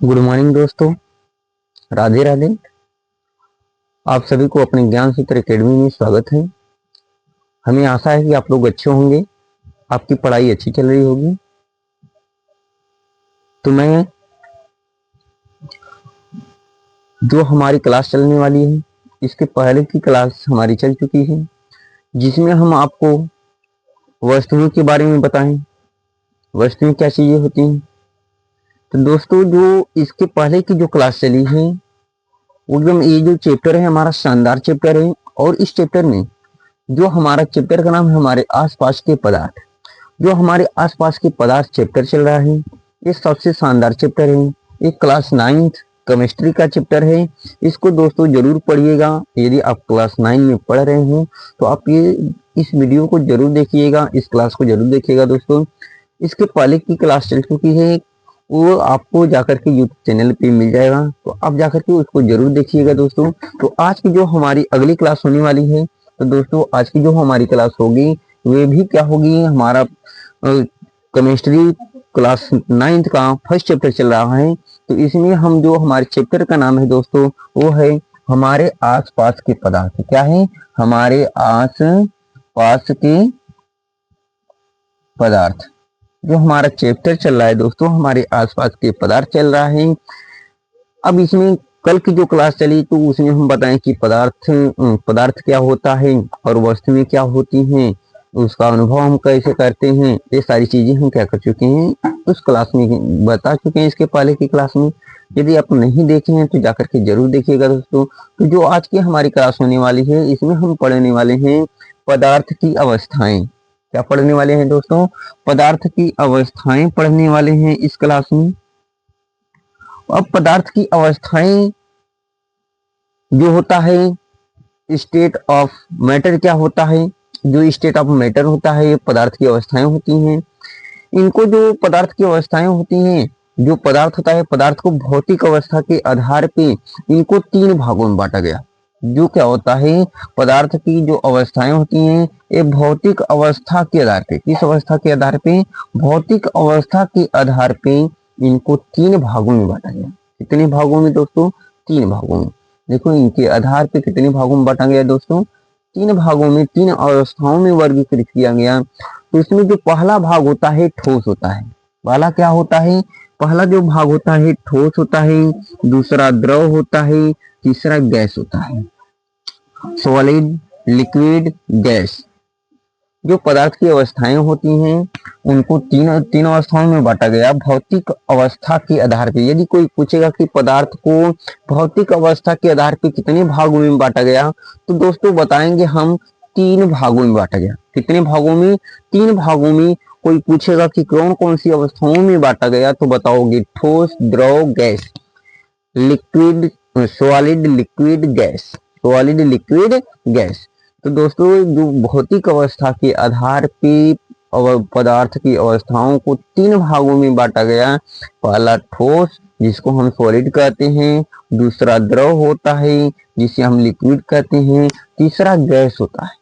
Good morning दोस्तों, राधे राधे। आप सभी को अपने ज्ञान सूत्र एकेडमी में स्वागत है। हमें आशा है कि आप लोग अच्छे होंगे, आपकी पढ़ाई अच्छी चल रही होगी। तो मैं जो हमारी क्लास चलने वाली है, इसके पहले की क्लास हमारी चल चुकी है, जिसमें हम आपको वस्तुओं के बारे में बताएं, वस्तुएं क्या चीजें होती हैं। तो दोस्तों, जो इसके पहले की जो क्लास चली है, एकदम ये जो चैप्टर है हमारा शानदार चैप्टर है। और इस चैप्टर में जो हमारा चैप्टर का नाम है हमारे आसपास के पदार्थ, जो हमारे आसपास के पदार्थ चैप्टर चल रहा है, ये सबसे शानदार चैप्टर है। ये क्लास 9th केमिस्ट्री का चैप्टर है। इसको दोस्तों जरूर पढ़िएगा। यदि आप क्लास 9 में पढ़ रहे हो तो आप ये इस वीडियो को जरूर देखिएगा, इस क्लास को जरूर देखिएगा दोस्तों। इसके पहले की क्लास चल चुकी है, वो आपको जाकर के यूट्यूब चैनल पे मिल जाएगा, तो आप जाकर के उसको जरूर देखिएगा दोस्तों। तो आज की जो हमारी अगली क्लास होने वाली है, तो दोस्तों आज की जो हमारी क्लास होगी वे भी क्या होगी, हमारा केमिस्ट्री क्लास 9th का फर्स्ट चैप्टर चल रहा है। तो इसमें हम जो हमारे चैप्टर का नाम है दोस्तों, वो है हमारे आसपास के पदार्थ। क्या है? हमारे आस पास के पदार्थ। जो हमारा चैप्टर चल रहा है दोस्तों, हमारे आसपास के पदार्थ चल रहा है। अब इसमें कल की जो क्लास चली तो उसमें हम बताएं कि पदार्थ क्या होता है और वस्तुएं क्या होती हैं, उसका अनुभव हम कैसे करते हैं, ये सारी चीजें हम क्या कर चुके हैं, उस क्लास में बता चुके हैं। इसके पहले की क्लास में यदि आप नहीं देखे हैं तो जाकर के जरूर देखिएगा दोस्तों। तो जो आज की हमारी क्लास होने वाली है, इसमें हम पढ़ने वाले हैं पदार्थ की अवस्थाएं। क्या पढ़ने वाले हैं दोस्तों? पदार्थ की अवस्थाएं पढ़ने वाले हैं इस क्लास में। अब पदार्थ की अवस्थाएं जो होता है, स्टेट ऑफ मैटर क्या होता है, जो स्टेट ऑफ मैटर होता है, ये पदार्थ की अवस्थाएं होती हैं। इनको जो पदार्थ की अवस्थाएं होती हैं, जो पदार्थ होता है, पदार्थ को भौतिक अवस्था के आधार पे इनको 3 भागों में बांटा गया। जो क्या होता है, पदार्थ की जो अवस्थाएं होती हैं, ये भौतिक अवस्था के आधार पे, किस अवस्था के आधार पे? भौतिक अवस्था के आधार पे इनको 3 भागों में बांटा गया। कितने भागों में दोस्तों? 3 भागों में। देखो इनके आधार पे कितने भागों में बांटा गया दोस्तों? 3 भागों में, 3 अवस्थाओं में वर्गीकृत किया गया। तो इसमें जो पहला भाग होता है ठोस होता है। पहला क्या होता है? पहला जो भाग होता है ठोस होता है, दूसरा द्रव होता है, तीसरा गैस होता है। Solid, liquid, gas. जो पदार्थ की अवस्थाएं होती हैं उनको तीन अवस्थाओं में बांटा गया भौतिक अवस्था के आधार पे। यदि कोई पूछेगा कि पदार्थ को भौतिक अवस्था के आधार पे कितने भागों में बांटा गया, तो दोस्तों बताएंगे हम 3 भागों में बांटा गया। कितने भागों में? 3 भागों में। कोई पूछेगा कि कौन कौन सी अवस्थाओं में बांटा गया, तो बताओगे ठोस, द्रव, gas, liquid, solid, liquid, gas, solid, liquid, gas. तो दोस्तों जो भौतिक अवस्था के आधार पे पदार्थ की अवस्थाओं को 3 भागों में बांटा गया। पहला ठोस, जिसको हम सॉलिड कहते हैं, दूसरा द्रव होता है जिसे हम लिक्विड कहते हैं, तीसरा गैस होता है,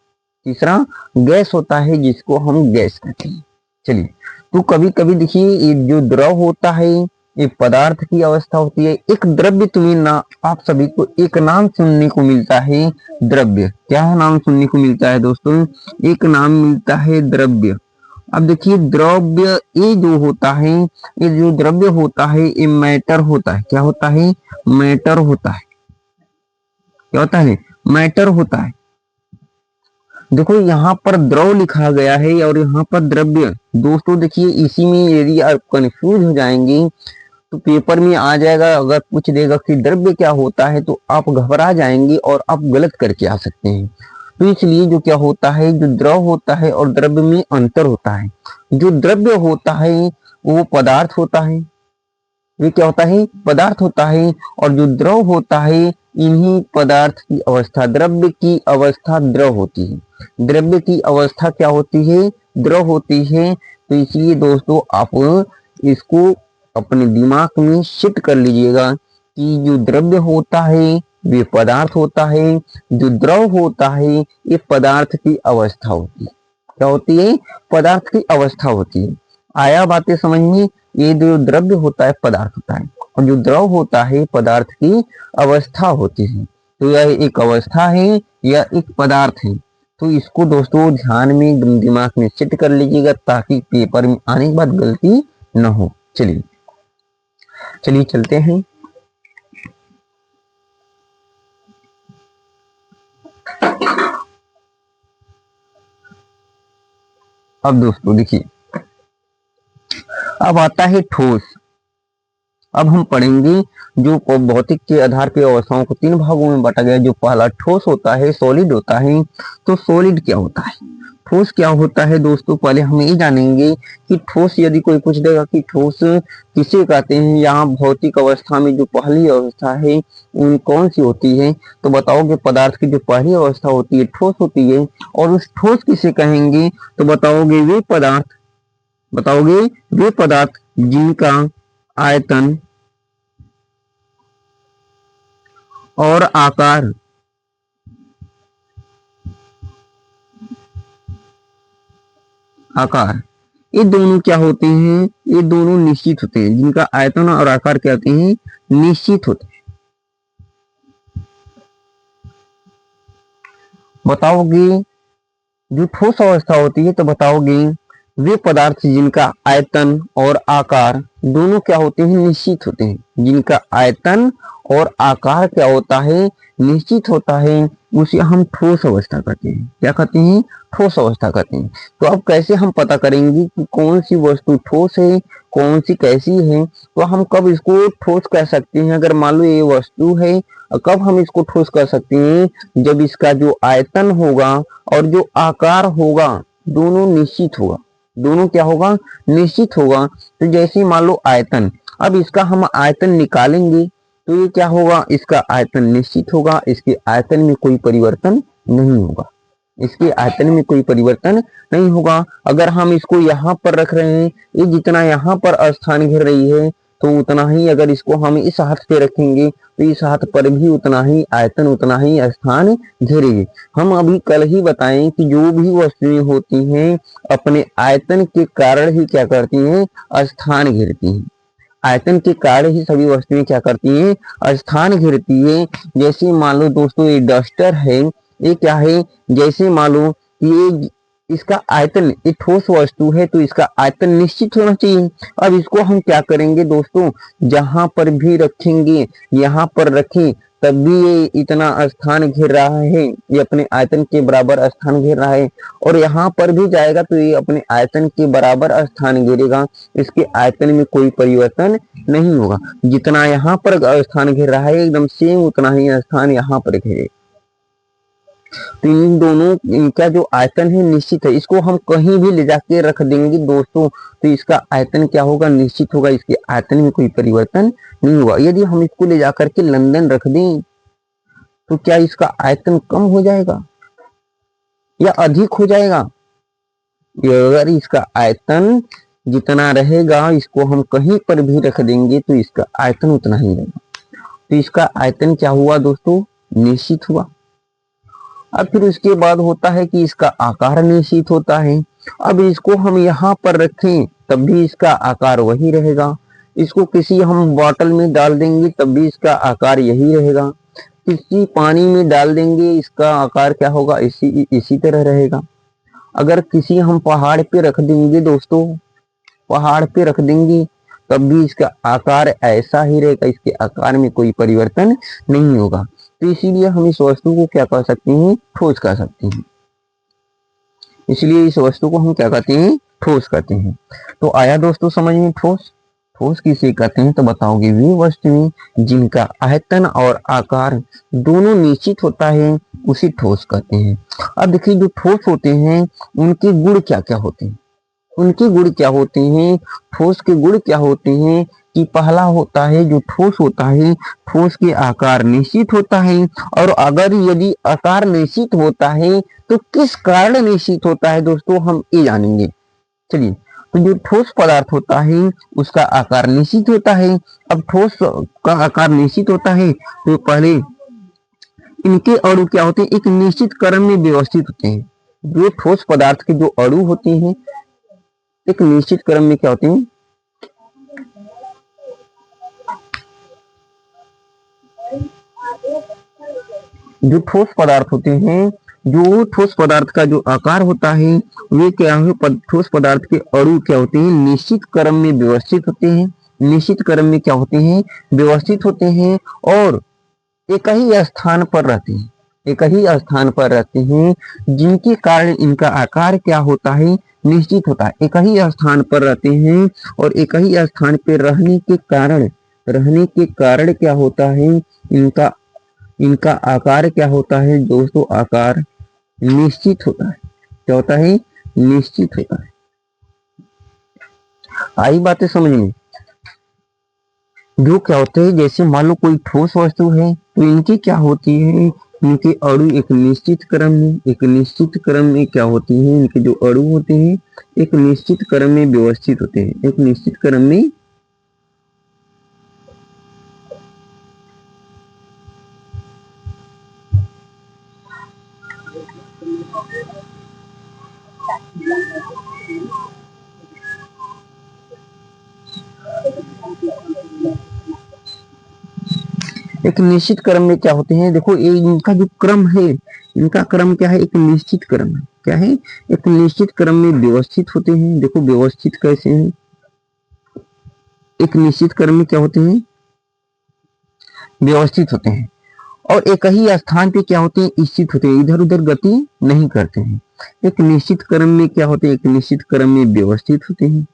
तीसरा गैस होता है जिसको हम गैस कहते हैं। चलिए, तो कभी कभी देखिए ये जो द्रव होता है ये पदार्थ की अवस्था होती है। एक द्रव्य, तुम्हें ना आप सभी को एक नाम सुनने को मिलता है, द्रव्य। क्या नाम सुनने को मिलता है दोस्तों? एक नाम मिलता है द्रव्य। अब देखिए द्रव्य ये जो होता है, ये जो द्रव्य होता है ये मैटर होता है। क्या होता है? मैटर होता है। क्या होता है? मैटर होता है। देखो यहाँ पर द्रव लिखा गया है और यहाँ पर द्रव्य। दोस्तों देखिए इसी में यदि आप कंफ्यूज हो जाएंगे तो पेपर में आ जाएगा, अगर पूछ देगा कि द्रव्य क्या होता है तो आप घबरा जाएंगे और आप गलत करके आ सकते हैं। तो इसलिए जो क्या होता है, जो द्रव होता है और द्रव्य में अंतर होता है। जो द्रव्य होता है वो पदार्थ होता है, ये क्या होता है? पदार्थ होता है। और जो द्रव होता है, इन्हीं पदार्थ की अवस्था, द्रव्य की अवस्था द्रव होती है। द्रव्य की अवस्था क्या होती है? द्रव होती है। तो इसलिए दोस्तों आप इसको अपने दिमाग में शिफ्ट कर लीजिएगा कि जो द्रव्य होता है वे पदार्थ होता है, जो द्रव होता है ये पदार्थ की अवस्था होती है। क्या होती है? पदार्थ की अवस्था होती है। आया बातें समझ में? ये जो द्रव्य होता है पदार्थ होता है और जो द्रव होता है पदार्थ की अवस्था होती है। तो यह एक अवस्था है या एक पदार्थ है। तो इसको दोस्तों ध्यान में दिमाग में सेट कर लीजिएगा ताकि पेपर में आने के बाद गलती न हो। चलिए चलिए चलते हैं। अब दोस्तों देखिए, अब आता है ठोस। अब हम पढ़ेंगे जो भौतिक के आधार पर अवस्थाओं को 3 भागों में बांटा गया। जो पहला ठोस होता है, सॉलिड होता है। तो सॉलिड क्या होता है, ठोस क्या होता है दोस्तों, पहले हम ये जानेंगे कि ठोस, यदि कोई पूछ देगा कि ठोस किसे कहते हैं, यहाँ भौतिक अवस्था में जो पहली अवस्था है उन कौन सी होती है, तो बताओगे पदार्थ की जो पहली अवस्था होती है ठोस होती है। और उस ठोस किसे कहेंगे, तो बताओगे वे पदार्थ जिनका आयतन और आकार ये दोनों क्या होते हैं, ये दोनों निश्चित होते हैं। जिनका आयतन और आकार क्या होते हैं, निश्चित होते हैं। बताओगे जो ठोस अवस्था होती है, तो बताओगे वे पदार्थ जिनका आयतन और आकार दोनों क्या होते हैं, निश्चित होते हैं। जिनका आयतन और आकार क्या होता है, निश्चित होता है, उसे हम ठोस अवस्था कहते हैं। क्या कहते हैं, ठोस अवस्था कहते हैं। तो अब कैसे हम पता करेंगे कि कौन सी वस्तु ठोस है, कौन सी कैसी है। तो हम कब इसको ठोस कह सकते हैं, अगर मान लो ये वस्तु है, कब हम इसको ठोस कर सकते हैं, जब इसका जो आयतन होगा और जो आकार होगा दोनों निश्चित होगा। दोनों क्या होगा, निश्चित होगा। तो जैसे मान लो आयतन, अब इसका हम आयतन निकालेंगे तो ये क्या होगा, इसका आयतन निश्चित होगा, इसके आयतन में कोई परिवर्तन नहीं होगा। इसके आयतन में कोई परिवर्तन नहीं होगा। अगर हम इसको यहाँ पर रख रहे हैं, ये जितना यहाँ पर स्थान घेर रही है तो उतना ही, अगर इसको हम इस हाथ पे रखेंगे तो इस हाथ पर भी उतना ही आयतन, उतना ही स्थान घेरेगी। हम अभी कल ही बताएं कि जो भी वस्तुएं होती हैं अपने आयतन के कारण ही क्या करती हैं, स्थान घेरती हैं। आयतन के कारण ही सभी वस्तुएं क्या करती हैं, स्थान घेरती है। जैसे मान लो दोस्तों ये डस्टर है, ये क्या है, जैसे मान लो ये इसका आयतन, ये ठोस वस्तु है तो इसका आयतन निश्चित होना चाहिए। अब इसको हम क्या करेंगे दोस्तों, जहां पर भी रखेंगे, यहाँ पर रखें तब भी ये इतना स्थान घेर रहा है, ये अपने आयतन के बराबर स्थान घेर रहा है। और यहाँ पर भी जाएगा तो ये अपने आयतन के बराबर स्थान घेरेगा, इसके आयतन में कोई परिवर्तन नहीं होगा। जितना यहाँ पर स्थान घेर रहा है एकदम सेम उतना ही स्थान यहाँ पर घेरेगा। तो इन दोनों, इनका जो आयतन है निश्चित है। इसको हम कहीं भी ले जाके रख देंगे दोस्तों तो इसका आयतन क्या होगा, निश्चित होगा, इसके आयतन में कोई परिवर्तन नहीं होगा। यदि हम इसको ले जाकर के लंदन रख दें तो क्या इसका आयतन कम हो जाएगा या अधिक हो जाएगा, अगर इसका आयतन जितना रहेगा इसको हम कहीं पर भी रख देंगे तो इसका आयतन उतना ही रहेगा। तो इसका आयतन क्या हुआ दोस्तों, निश्चित हुआ। अब फिर उसके बाद होता है कि इसका आकार निश्चित होता है। अब इसको हम यहाँ पर रखें तब भी इसका आकार वही रहेगा। इसको किसी हम बोतल में डाल देंगे तब भी इसका आकार यही रहेगा। किसी पानी में डाल देंगे इसका आकार क्या होगा, इसी तरह रहेगा। अगर किसी हम पहाड़ पे रख देंगे दोस्तों, पहाड़ पे रख देंगे तब भी इसका आकार ऐसा ही रहेगा, इसके आकार में कोई परिवर्तन नहीं होगा। तो इसीलिए हम इस वस्तु को क्या कह सकते हैं, ठोस कह सकते हैं। इसलिए इस वस्तु को हम क्या कहते हैं, ठोस कहते हैं। तो आया दोस्तों समझ में ठोस। ठोस किसे कहते हैं, तो बताओगे वे वस्तुएं जिनका आयतन और आकार दोनों निश्चित होता है उसी ठोस कहते हैं। अब देखिए जो ठोस होते हैं उनके गुण क्या क्या होते हैं, उनके गुण क्या होते हैं, ठोस के गुण क्या होते हैं कि पहला होता है जो ठोस होता है, ठोस के आकार निश्चित होता है। और अगर यदि आकार निश्चित होता है तो किस कारण निश्चित होता है दोस्तों, हम ये जानेंगे। चलिए, तो जो ठोस पदार्थ होता है उसका आकार निश्चित होता है। अब ठोस का आकार निश्चित होता है तो पहले इनके अणु क्या होते हैं, एक निश्चित क्रम में व्यवस्थित होते हैं। जो ठोस पदार्थ के जो अणु होते हैं एक निश्चित क्रम में क्या होते हैं, जो ठोस पदार्थ होते हैं, जो ठोस पदार्थ का जो आकार होता है वे क्या है, ठोस पदार्थ के अणु क्या होते हैं, निश्चित क्रम में व्यवस्थित होते हैं। निश्चित क्रम में क्या होते हैं, व्यवस्थित होते हैं और एक ही स्थान पर रहते हैं। एक ही स्थान पर रहते हैं, जिनके कारण इनका आकार क्या होता है, निश्चित होता है। एक ही स्थान पर रहते हैं और एक ही स्थान पर रहने के कारण क्या होता है, इनका इनका आकार क्या होता है दोस्तों, आकार निश्चित होता है। क्या होता है, निश्चित होता है। आई बातें समझ में। जो क्या होते हैं, जैसे मान लो कोई ठोस वस्तु है तो इनकी क्या होती है, इनके अणु एक निश्चित क्रम में क्या होती है, इनके जो अणु होते हैं एक निश्चित क्रम में व्यवस्थित होते हैं। एक निश्चित क्रम में एक निश्चित क्रम में क्या होते हैं, देखो ये इनका जो क्रम है, इनका क्रम क्या है, एक निश्चित क्रम है। क्या है, एक निश्चित क्रम में व्यवस्थित होते हैं। देखो व्यवस्थित कैसे हैं, एक निश्चित क्रम में क्या होते हैं, व्यवस्थित होते हैं और एक ही स्थान पे क्या होते हैं, स्थित होते हैं, इधर उधर गति नहीं करते हैं। एक निश्चित क्रम में क्या होते हैं, एक निश्चित क्रम में व्यवस्थित होते हैं।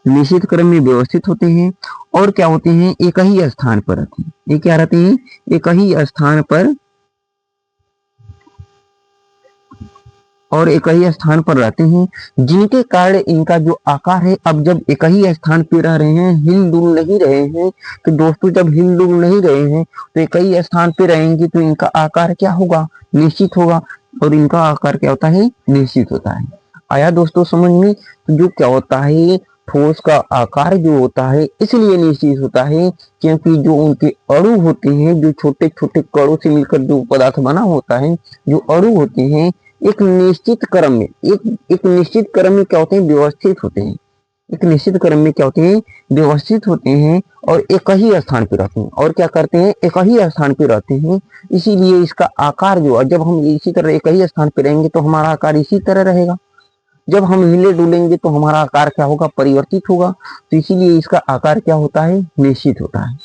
निश्चित क्रम में व्यवस्थित होते हैं और क्या होते हैं, एक ही स्थान पर रहते हैं। ये क्या रहते हैं, एक ही स्थान पर और एक ही स्थान पर रहते हैं, जिनके कारण इनका जो आकार है, अब जब एक ही स्थान पे रह रहे हैं, हिल डुल नहीं रहे हैं, तो दोस्तों जब हिल डुल नहीं रहे हैं तो एक ही स्थान पे रहेंगे तो इनका आकार क्या होगा, निश्चित होगा। और इनका आकार क्या होता है, निश्चित होता है। आया दोस्तों समझ में। तो जो क्या होता है, ठोस का आकार जो होता है इसलिए निश्चित होता है क्योंकि जो उनके अणु होते हैं, जो छोटे छोटे कणों से मिलकर जो पदार्थ बना होता है, जो अणु होते हैं एक निश्चित क्रम में एक निश्चित क्रम में क्या होते हैं, व्यवस्थित होते हैं। एक निश्चित क्रम में क्या होते हैं, व्यवस्थित होते हैं और एक ही स्थान पे रहते हैं। और क्या करते हैं, एक ही स्थान पे रहते हैं, इसीलिए इसका आकार जो है, जब हम इसी तरह एक ही स्थान पे रहेंगे तो हमारा आकार इसी तरह रहेगा। जब हम हिले डुलेंगे तो हमारा आकार क्या होगा, परिवर्तित होगा। तो इसीलिए इसका आकार क्या होता है, निश्चित होता है।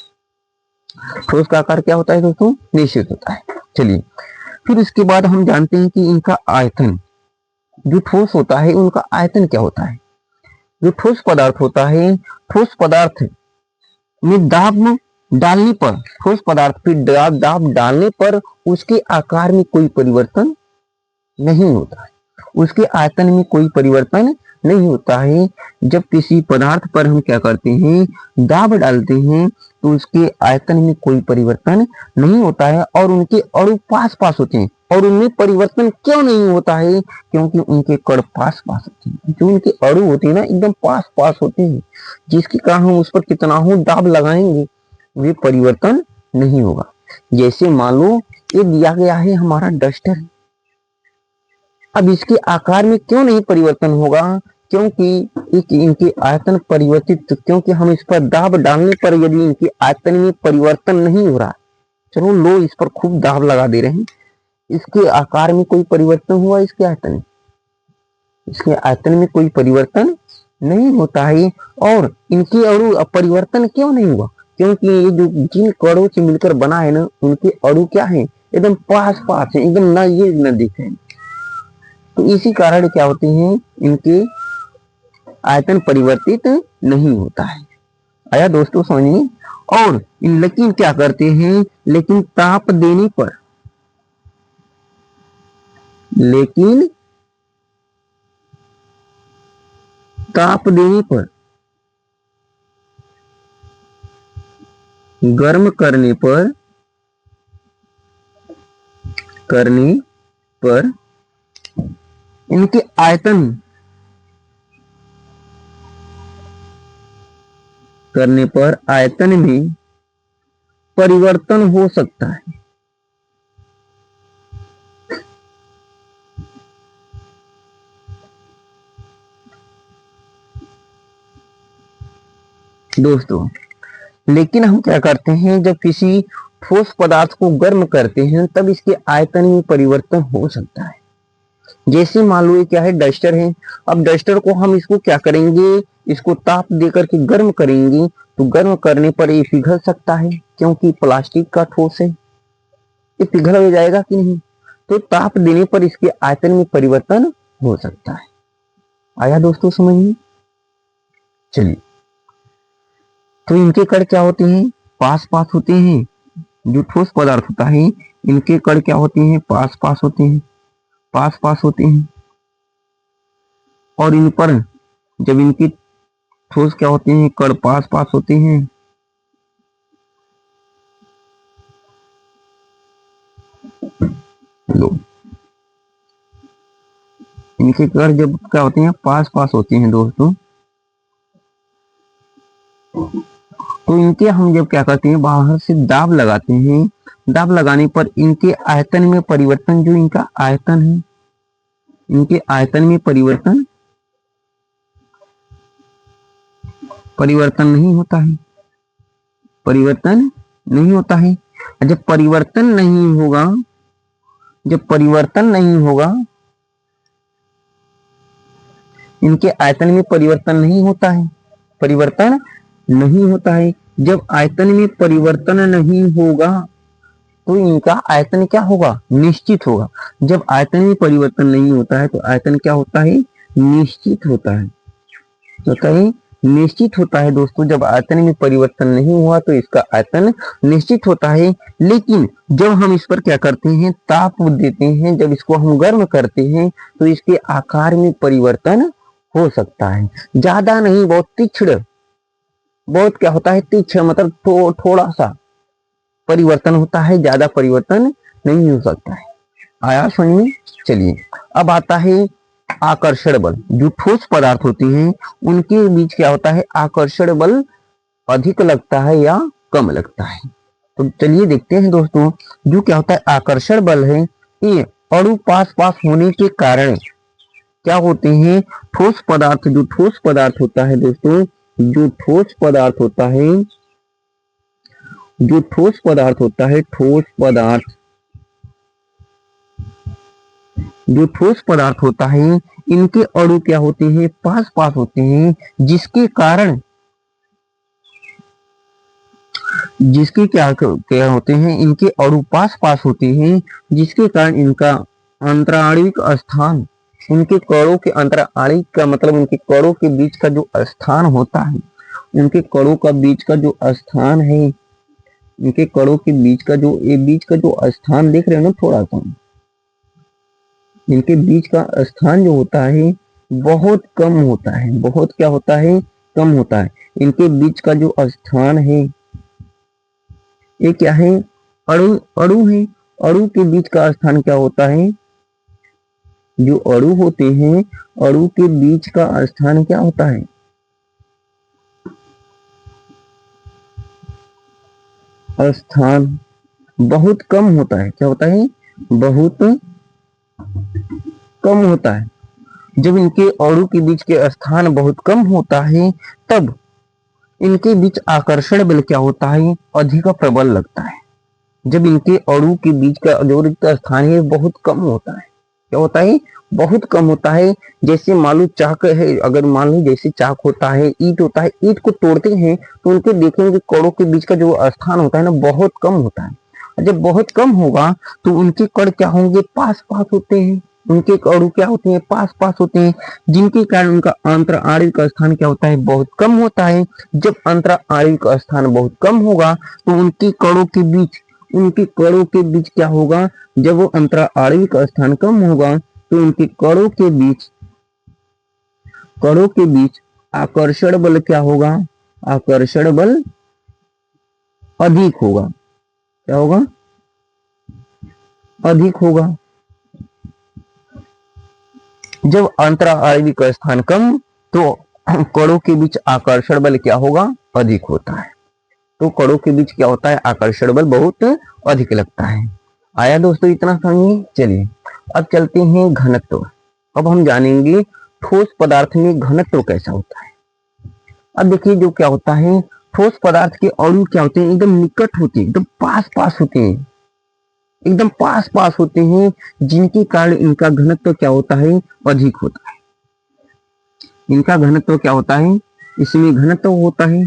तो उसका आकार क्या होता है दोस्तों, निश्चित होता है। चलिए फिर इसके बाद हम जानते हैं कि इनका आयतन, जो ठोस होता है उनका आयतन क्या होता है। जो ठोस पदार्थ होता है, ठोस पदार्थ में दाब डालने पर, ठोस पदार्थ पे दाब डालने पर उसके आकार में कोई परिवर्तन नहीं होता है, उसके आयतन में कोई परिवर्तन नहीं होता है। जब किसी पदार्थ पर हम क्या करते हैं, दाब डालते हैं तो उसके आयतन में कोई परिवर्तन नहीं होता है और उनके अणु पास पास होते हैं। और उनमें परिवर्तन क्यों नहीं होता है, क्योंकि उनके कण पास पास होते हैं। जो उनके अणु होते हैं ना, एकदम पास पास होते हैं, जिसके कारण हम उस पर कितना हो दाब लगाएंगे वे परिवर्तन नहीं होगा। जैसे मान लो ये दिया गया है हमारा डस्टर, अब इसके आकार में क्यों नहीं परिवर्तन होगा, क्योंकि इनके आयतन परिवर्तित, क्योंकि हम इस पर दाब डालने पर यदि इनके आयतन में परिवर्तन नहीं हो रहा, चलो लो इस पर खूब दाब लगा दे रहे हैं, इसके आकार में कोई परिवर्तन हुआ, इसके आयतन में कोई परिवर्तन नहीं होता है। और इनके अणु परिवर्तन क्यों नहीं हुआ, क्योंकि ये जो जिन कणों से मिलकर बना है ना, उनके अणु क्या है, एकदम पास पास है, एकदम ना ये न दिखे। तो इसी कारण क्या होते हैं, इनके आयतन परिवर्तित नहीं होता है। आया दोस्तों समझ में। और लेकिन क्या करते हैं, लेकिन ताप देने पर, लेकिन ताप देने पर, गर्म करने पर इनके आयतन करने पर आयतन में परिवर्तन हो सकता है। दोस्तों लेकिन हम क्या करते हैं, जब किसी ठोस पदार्थ को गर्म करते हैं तब इसके आयतन में परिवर्तन हो सकता है। जैसे मान लो ये क्या है, डस्टर है। अब डस्टर को हम इसको क्या करेंगे, इसको ताप देकर के गर्म करेंगे, तो गर्म करने पर ये पिघल सकता है क्योंकि प्लास्टिक का ठोस है, ये पिघल हो जाएगा कि नहीं। तो ताप देने पर इसके आयतन में परिवर्तन हो सकता है। आया दोस्तों समझ में? चलिए, तो इनके कण क्या होते हैं, पास पास होते हैं। जो ठोस पदार्थ होता है इनके कण क्या होते हैं, पास पास होते हैं, पास पास होते हैं। और इन पर जब इनकी ठोस क्या होते हैं, कण पास पास होते हैं, लो इनके कण जब क्या होते हैं, पास पास होते हैं दोस्तों, तो इनके हम जब क्या करते हैं, बाहर से दाब लगाते हैं। दाब लगाने पर इनके आयतन में परिवर्तन, जो इनका आयतन है, इनके आयतन में परिवर्तन नहीं होता है, परिवर्तन नहीं होता है। जब परिवर्तन नहीं होगा, जब परिवर्तन नहीं होगा, इनके आयतन में परिवर्तन नहीं होता है, परिवर्तन नहीं होता है। जब आयतन में परिवर्तन नहीं होगा तो इनका आयतन क्या होगा, निश्चित होगा। जब आयतन में परिवर्तन नहीं होता है तो आयतन क्या होता है, निश्चित होता है। तो कहीं निश्चित होता है दोस्तों, जब आयतन में परिवर्तन नहीं हुआ तो इसका आयतन निश्चित होता है। लेकिन जब हम इस पर क्या करते हैं, ताप देते हैं, जब इसको हम गर्म करते हैं तो इसके आकार में परिवर्तन हो सकता है। ज्यादा नहीं, बहुत तीक्ष्ण, बहुत क्या होता है, तीक्ष्ण मतलब थोड़ा सा परिवर्तन होता है, ज्यादा परिवर्तन नहीं हो सकता है। आया समझ में? चलिए, अब आता है आकर्षण बल। जो ठोस पदार्थ होते हैं उनके बीच क्या होता है, आकर्षण बल अधिक लगता है या कम लगता है। तो चलिए देखते हैं दोस्तों, जो क्या होता है आकर्षण बल है, ये अणु पास पास होने के कारण क्या होते हैं, ठोस पदार्थ, जो ठोस पदार्थ होता है दोस्तों, जो ठोस पदार्थ होता है, जो ठोस पदार्थ होता है, ठोस पदार्थ, जो ठोस पदार्थ होता है, इनके अणु क्या होते हैं, पास पास होते हैं, जिसके कारण, जिसके क्या क्या होते हैं, इनके अणु पास पास होते हैं, जिसके कारण इनका अंतराणविक स्थान, उनके कणों के अंतराणविक का मतलब उनके कणों के बीच का जो स्थान होता है, उनके कणों का बीच का जो स्थान है, इनके कणों के बीच का जो, ये बीच का जो स्थान देख रहे हो ना, थोड़ा सा इनके बीच का स्थान जो होता है बहुत कम होता है, बहुत क्या होता है, कम होता है। इनके बीच का जो स्थान है, ये क्या है, अणु, अणु है। अणु के बीच का स्थान क्या होता है, जो अणु होते हैं, अणु के बीच का स्थान क्या होता है, स्थान बहुत कम होता है। क्या होता है, बहुत कम होता है। जब इनके अणु के बीच के स्थान बहुत कम होता है तब इनके बीच आकर्षण बल क्या होता है, अधिक प्रबल लगता है। जब इनके अणु के बीच का जो रिक्त स्थान है बहुत कम होता है, क्या होता है, बहुत कम होता है। जैसे मान लो चाक है, अगर मान लो जैसे चाक होता है, ईंट होता है, ईंट को तोड़ते हैं तो उनके देखेंगे कणों के बीच का जो स्थान होता है ना, बहुत कम होता है। जब बहुत कम होगा तो उनके कण क्या होंगे, पास पास होते हैं, उनके अणु क्या होते हैं, पास पास होते हैं, जिनके कारण उनका अंतराणविक स्थान क्या होता है, बहुत कम होता है। जब अंतराणविक स्थान बहुत कम होगा तो उनके कणों के बीच, उनके कणों के बीच क्या होगा, जब वो अंतराणविक स्थान कम होगा तो उनके कणों के बीच, कणों के बीच आकर्षण बल क्या होगा, आकर्षण बल अधिक होगा। क्या होगा, अधिक होगा। जब अंतराणविक स्थान कम तो कणों के बीच आकर्षण बल क्या होगा, अधिक होता है। तो कणों के बीच क्या होता है, आकर्षण बल बहुत अधिक लगता है। आया दोस्तों इतना समझिए। चलिए अब चलते हैं घनत्व। अब हम जानेंगे ठोस पदार्थ में घनत्व कैसा होता है। अब देखिए जो क्या होता है, ठोस पदार्थ के अणु क्या होते हैं, एकदम निकट होते हैं, एकदम पास पास होते हैं, एकदम पास पास होते हैं, जिनके कारण इनका घनत्व क्या होता है, अधिक होता है। इनका घनत्व क्या होता है, इसमें घनत्व होता है,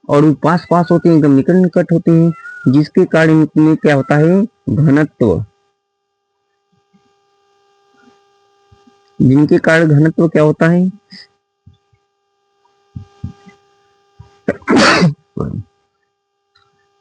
और पास पास होते हैं, एकदम निकट निकट होते हैं, जिसके कारण इनमें क्या होता है, घनत्व, जिनके कारण घनत्व क्या होता है,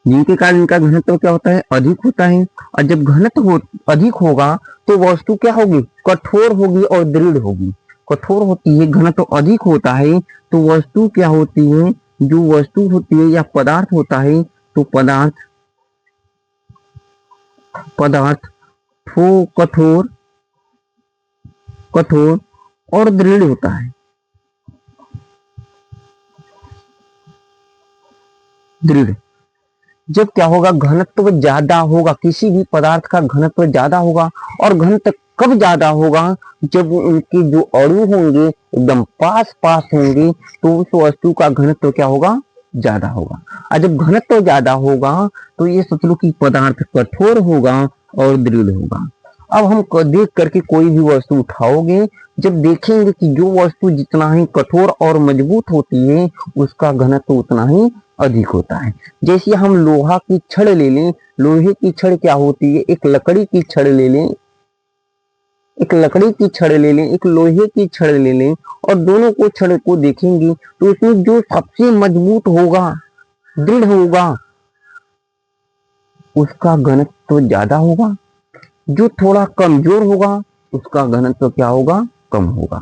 जिनके कारण इनका घनत्व क्या होता है, अधिक होता है। और जब घनत्व अधिक होगा तो वस्तु क्या होगी, कठोर होगी और दृढ़ होगी। कठोर होती है, घनत्व अधिक होता है तो वस्तु क्या होती है, जो वस्तु होती है या पदार्थ होता है, तो पदार्थ पदार्थ कठोर कठोर और दृढ़ होता है। दृढ़, जब क्या होगा, घनत्व ज्यादा होगा, किसी भी पदार्थ का घनत्व ज्यादा होगा। और घनत्व कब ज्यादा होगा, जब उनके जो अणु होंगे एकदम पास पास होंगे, तो उस वस्तु का घनत्व क्या होगा, ज्यादा होगा। और जब घनत्व ज्यादा होगा तो ये सोच लो कि पदार्थ कठोर होगा और दृढ़ होगा। अब हम देख करके कोई भी वस्तु उठाओगे, जब देखेंगे कि जो वस्तु जितना ही कठोर और मजबूत होती है, उसका घनत्व उतना ही अधिक होता है। जैसे हम लोहा की छड़ ले लें, लोहे की छड़ क्या होती है, एक लकड़ी की छड़ ले लें, एक लकड़ी की छड़ ले लें, एक लोहे की छड़ ले लें, और दोनों को छड़ को देखेंगे तो उसमें जो सबसे मजबूत होगा, दृढ़ होगा, उसका घनत्व ज्यादा होगा। जो थोड़ा कमजोर होगा उसका घनत्व क्या होगा, कम होगा।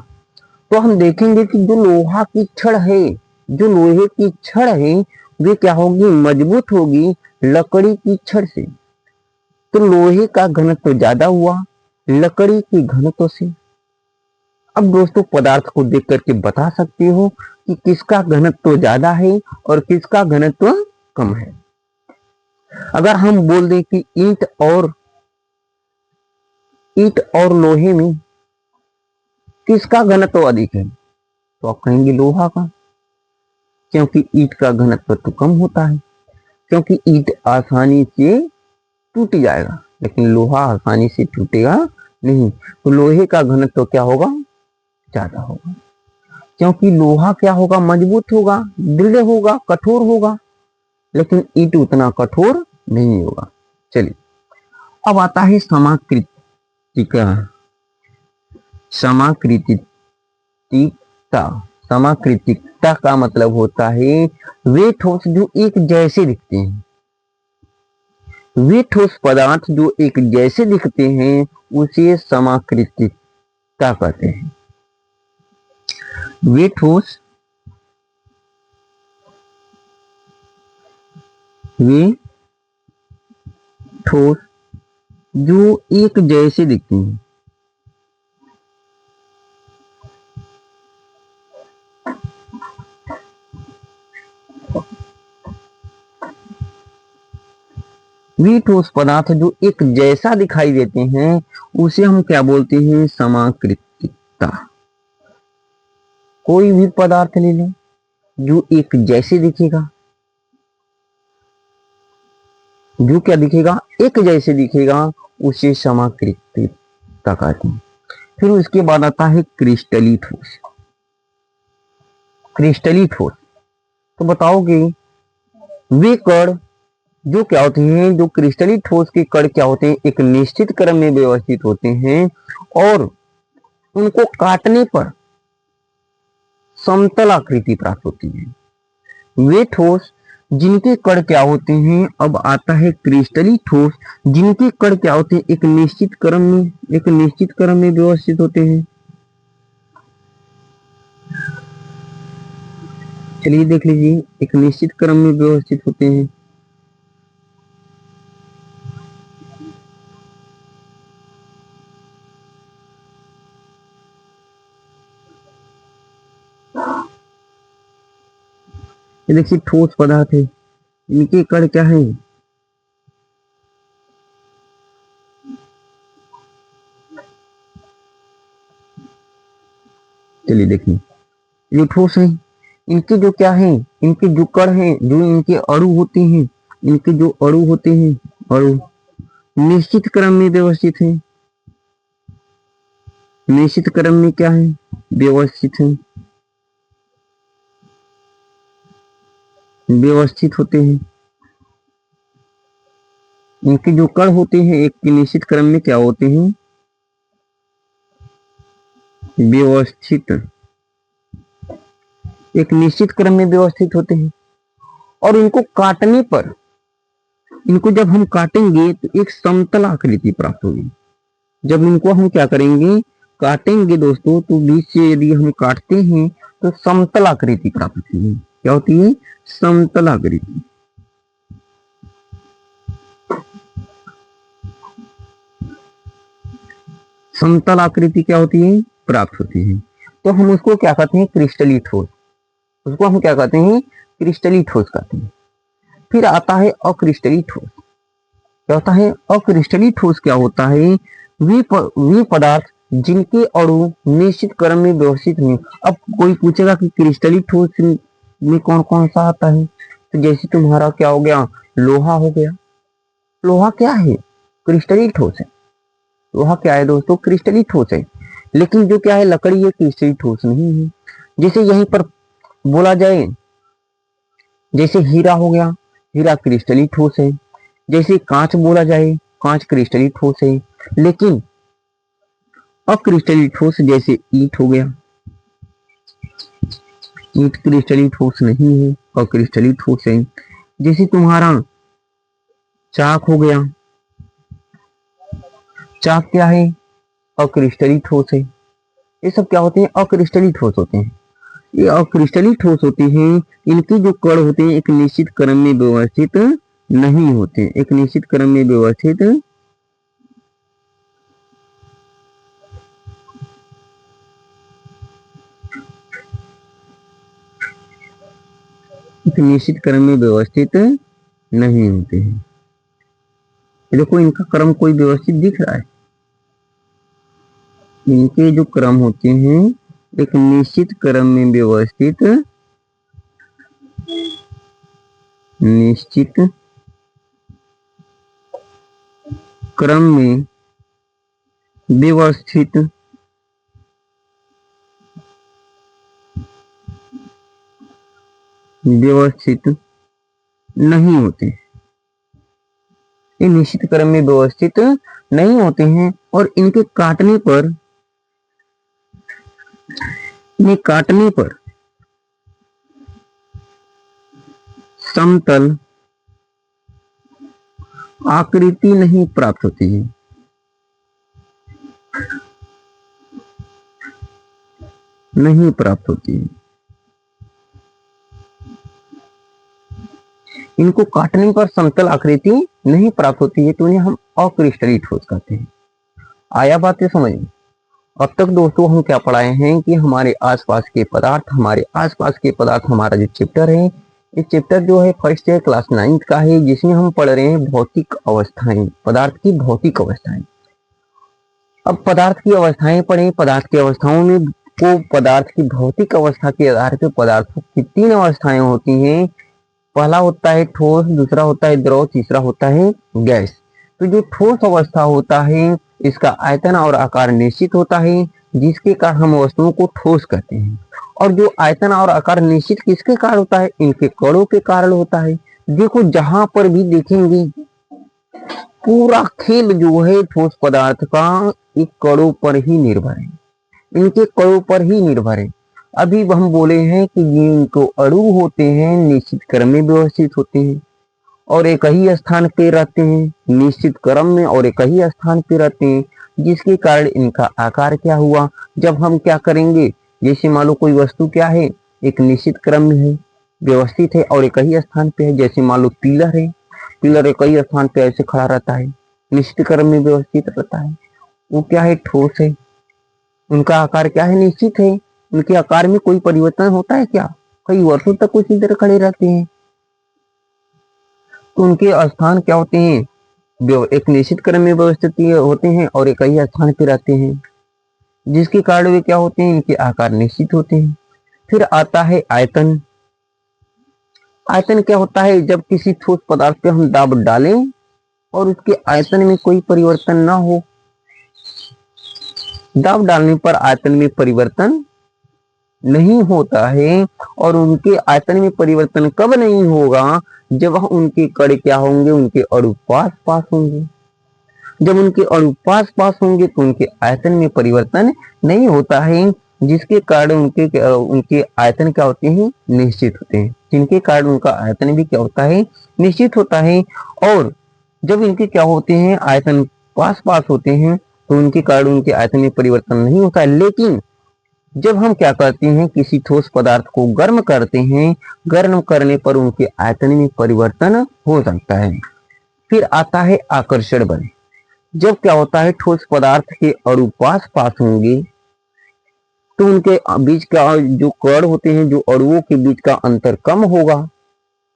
तो हम देखेंगे कि जो लोहा की छड़ है, जो लोहे की छड़ है, वे क्या होगी, मजबूत होगी लकड़ी की छड़ से। तो लोहे का घनत्व ज्यादा हुआ लकड़ी के घनत्व से। अब दोस्तों पदार्थ को देख करके बता सकते हो कि किसका घनत्व ज्यादा है और किसका घनत्व कम है। अगर हम बोल दें कि ईंट और लोहे में किसका घनत्व अधिक है, तो आप कहेंगे लोहा का, क्योंकि ईंट का घनत्व तो कम होता है, क्योंकि ईंट आसानी से टूट जाएगा, लेकिन लोहा आसानी से टूटेगा नहीं। तो लोहे का घनत्व क्या होगा, ज्यादा होगा, क्योंकि लोहा क्या होगा, मजबूत होगा, दृढ़ होगा, कठोर होगा, लेकिन ईंट उतना कठोर नहीं होगा। चलिए, अब आता है समाकृतिका। समाकृतिकता, समाकृतिकता का मतलब होता है वे ठोस जो एक जैसे दिखते हैं, वे ठोस पदार्थ जो एक जैसे दिखते हैं उसे समाकृतिकता कहते हैं। वे ठोस जो एक जैसे दिखते हैं, वे ठोस पदार्थ जो एक जैसा दिखाई देते हैं उसे हम क्या बोलते हैं, समाकृतिकता। कोई भी पदार्थ ले लें जो एक जैसे दिखेगा, जो क्या दिखेगा, एक जैसे दिखेगा, उसे समाकृतिकता कहते हैं। फिर उसके बाद आता है क्रिस्टली ठोस। क्रिस्टली ठोस, तो बताओगे वे कण जो क्या होते हैं, जो क्रिस्टली ठोस के कण क्या होते हैं, एक निश्चित क्रम में व्यवस्थित होते हैं और उनको काटने पर समतल आकृति प्राप्त होती है। वे ठोस जिनके कण क्या होते हैं, अब आता है क्रिस्टली ठोस, जिनके कण क्या होते हैं, एक निश्चित क्रम में व्यवस्थित होते हैं। चलिए देख लीजिए, एक निश्चित क्रम में व्यवस्थित होते हैं। ये देखिए ठोस पदार्थ है, इनके कण क्या है, चलिए देखिए, ये ठोस है, इनके जो क्या है, इनके जो कण हैं, जो इनके अणु होते हैं, इनके जो अणु होते हैं, अणु निश्चित क्रम में व्यवस्थित है। निश्चित क्रम में क्या है? व्यवस्थित है, व्यवस्थित होते हैं। इनके जो कण होते हैं एक निश्चित क्रम में क्या होते हैं? व्यवस्थित, एक निश्चित क्रम में व्यवस्थित होते हैं। और इनको काटने पर, इनको जब हम काटेंगे तो एक समतल आकृति प्राप्त होगी। जब इनको हम क्या करेंगे? काटेंगे दोस्तों, तो बीच से यदि हम काटते हैं तो समतल आकृति प्राप्त होती है। क्या होती है? समतल आकृति। समतल आकृति क्या होती है? प्राप्त होती है। तो हम उसको क्या कहते हैं? क्रिस्टलीय ठोस। उसको हम क्या कहते हैं? क्रिस्टलीय ठोस कहते हैं। फिर आता है अक्रिस्टलीय ठोस। क्या होता है? अक्रिस्टलीय ठोस क्या होता है? वे पदार्थ जिनके अणु निश्चित क्रम में व्यवस्थित हैं। अब कोई पूछेगा कि क्रिस्टलीय ठोस में कौन कौन सा आता है? तो जैसे तुम्हारा क्या हो गया? लोहा हो गया। लोहा क्या है? क्रिस्टलीय ठोस है। लोहा क्या है दोस्तों? क्रिस्टलीय ठोस है। लेकिन जो क्या है? लकड़ी, ये क्रिस्टलीय ठोस नहीं है। जैसे यहीं पर बोला जाए, जैसे हीरा हो गया, हीरा क्रिस्टलीय ठोस है। जैसे कांच बोला जाए, कांच क्रिस्टलीय ठोस है। लेकिन अक्रिस्टलीय ठोस जैसे ईंट हो गया, ईंट क्रिस्टलीय ठोस नहीं है, अक्रिस्टलीय ठोस है। जैसे तुम्हारा चाक हो गया, चाक क्या है? अक्रिस्टलीय ठोस है। ये सब क्या होते हैं? अक्रिस्टलीय ठोस होते हैं। ये अक्रिस्टलीय ठोस होते हैं। इनके जो कण होते हैं एक निश्चित क्रम में व्यवस्थित नहीं होते, एक निश्चित क्रम में व्यवस्थित एक निश्चित क्रम में व्यवस्थित नहीं होते हैं। देखो इनका क्रम कोई व्यवस्थित दिख रहा है? इनके जो क्रम होते हैं एक निश्चित क्रम में व्यवस्थित, निश्चित क्रम में व्यवस्थित व्यवस्थित नहीं होते। ये निश्चित क्रम में व्यवस्थित नहीं होते हैं। और इनके काटने पर, इन्हें काटने पर समतल आकृति नहीं प्राप्त होती है। नहीं प्राप्त होती है। इनको काटने पर समतल आकृति नहीं प्राप्त होती है, तो इन्हें हम अक्रिस्टलीय ठोस कहते हैं। आया बात ये समझ में? अब तक दोस्तों हम क्या पढ़ाए हैं कि हमारे आसपास के पदार्थ, हमारे आसपास के पदार्थ हमारा जो चैप्टर है, ये चैप्टर जो है फर्स्ट ईयर क्लास 9th का है, जिसमें हम पढ़ रहे हैं भौतिक अवस्थाएं, पदार्थ की भौतिक अवस्थाएं। अब पदार्थ की अवस्थाएं पढ़े, पदार्थ की अवस्थाओं में को पदार्थ की भौतिक अवस्था के आधार पर पदार्थों की 3 अवस्थाएं होती हैं। पहला होता है ठोस, दूसरा होता है द्रव, तीसरा होता है गैस। तो जो ठोस अवस्था होता है इसका आयतन और आकार निश्चित होता है, जिसके कारण हम वस्तुओं को ठोस कहते हैं। और जो आयतन और आकार निश्चित किसके कारण होता है? इनके कणों के कारण होता है। देखो जहां पर भी देखेंगे पूरा खेल जो है ठोस पदार्थ का एक कणों पर ही निर्भर है, इनके कणों पर ही निर्भर है। अभी हम बोले हैं कि ये इनको अणु होते हैं, निश्चित क्रम में व्यवस्थित होते हैं और एक ही स्थान पे रहते हैं, निश्चित क्रम में और एक ही स्थान पे रहते हैं, जिसके कारण इनका आकार क्या हुआ? जब हम क्या करेंगे, जैसे मान लो कोई वस्तु क्या है, एक निश्चित क्रम में है, व्यवस्थित है और एक ही स्थान पे है। जैसे मान लो पिलर है, पिलर एक ही स्थान पे ऐसे खड़ा रहता है, निश्चित क्रम में व्यवस्थित रहता है। वो क्या है? ठोस है। उनका आकार क्या है? निश्चित है। उनके आकार में कोई परिवर्तन होता है क्या? कई वर्षों तक उसी तरह खड़े रहते हैं। तो उनके स्थान क्या होते हैं? एक निश्चित क्रम में व्यवस्थित होते हैं और एक ही स्थान पे रहते हैं, जिसके कारण वे क्या होते हैं? इनके आकार निश्चित होते हैं। फिर आता है आयतन। आयतन क्या होता है? जब किसी ठोस पदार्थ पे हम दाब डालें और उसके आयतन में कोई परिवर्तन ना हो। दाब डालने पर आयतन में परिवर्तन नहीं होता है। और उनके आयतन में परिवर्तन कब नहीं होगा? जब उनके कण क्या होंगे? उनके अणु पास पास होंगे। जब उनके अणु पास पास होंगे तो उनके आयतन में परिवर्तन नहीं होता है, जिसके कारण उनके आयतन क्या होते हैं? निश्चित होते हैं। जिनके कारण उनका आयतन भी क्या होता है? निश्चित होता है। और जब इनके क्या होते हैं? आयतन पास पास होते हैं तो उनके कारण उनके आयतन में परिवर्तन नहीं होता है। लेकिन जब हम क्या करते हैं? किसी ठोस पदार्थ को गर्म करते हैं, गर्म करने पर उनके आयतन में परिवर्तन हो सकता है। फिर आता है आकर्षण बल। जब क्या होता है? ठोस पदार्थ के अणु पास पास होंगे तो उनके बीच का जो कण होते हैं, जो अणुओं के बीच का अंतर कम होगा।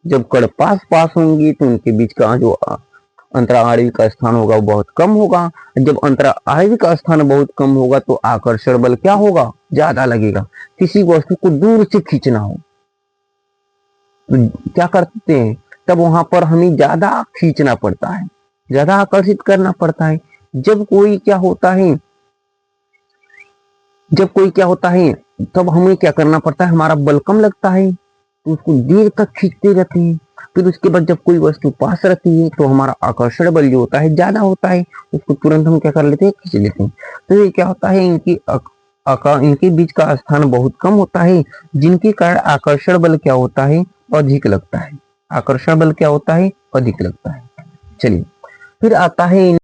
जब कण पास पास होंगे तो उनके बीच का जो अंतराणविक का स्थान होगा वो बहुत कम होगा। जब अंतराणविक का स्थान बहुत कम होगा तो आकर्षण बल क्या होगा? ज्यादा लगेगा। किसी वस्तु को दूर से खींचना हो तो क्या करते हैं? तब वहां पर हमें ज्यादा खींचना पड़ता है, ज्यादा आकर्षित करना पड़ता है। जब कोई क्या होता है तब हमें क्या करना पड़ता है? हमारा बल कम लगता है तो उसको देर तक खींचते रहते हैं। फिर उसके बाद जब कोई वस्तु पास रहती है तो हमारा आकर्षण बल जो होता है ज्यादा होता है, उसको तुरंत हम क्या कर लेते हैं? खींच लेते हैं। तो ये क्या होता है? इनके बीच का स्थान बहुत कम होता है, जिनके कारण आकर्षण बल क्या होता है? अधिक लगता है। आकर्षण बल क्या होता है? अधिक लगता है। चलिए फिर आता है